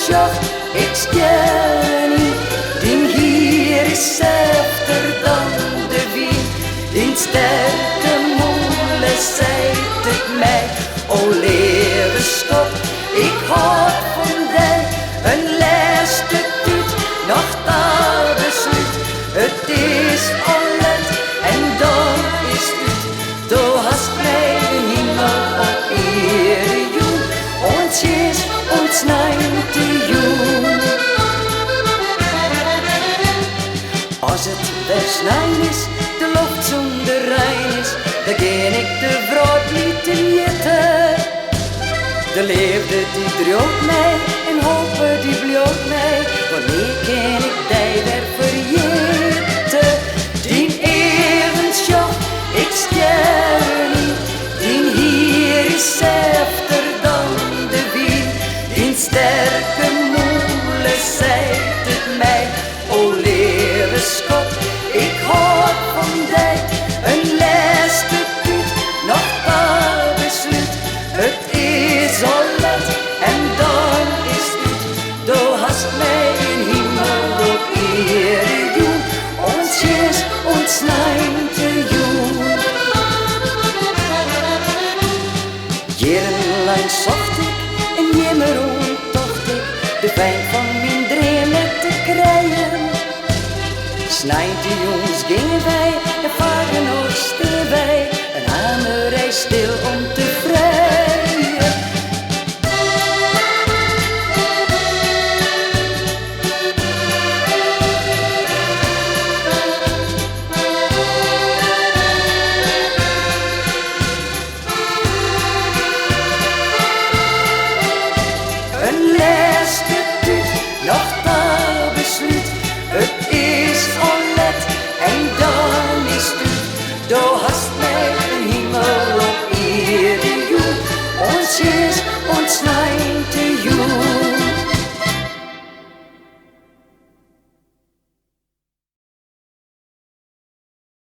sjocht, ik stjel niet. Die hier is zefter dan de wien. Die sterke moele zijt het mij. O leven stop, ik houd van mij. Een laatste tuut, nog daar besluit. Het is al let en dan is het. Toen hast mij de hemel op ere joen. Ons is ons neinte joen. Als het versnijn is, de lucht zonder rein is, dan geen ik de brood niet te eten. De liefde die droogt mij en hopen die bloot mij, wanneer kan ik die weer vergeten? Die even sjocht, ik stjel niet, die hier is zefter dan de wien. Die sterke moele zijt het mij, o leven schot, ik houd van die. Een laatste tuut, nog daar besluit, het is al let en dan is het. Doe hast mij in hemel op ere joen, ons is ons neinte joen. Jarenlang zocht ik en jemmer onttocht ik de pijn van mijn dromen te krijgen. Snijnte jongens gingen wij en varen nog stil wij, een hamerij stil om te vrijen. Een laatste tuut, nog daar besluit, het is al let en dan is het. Doe hast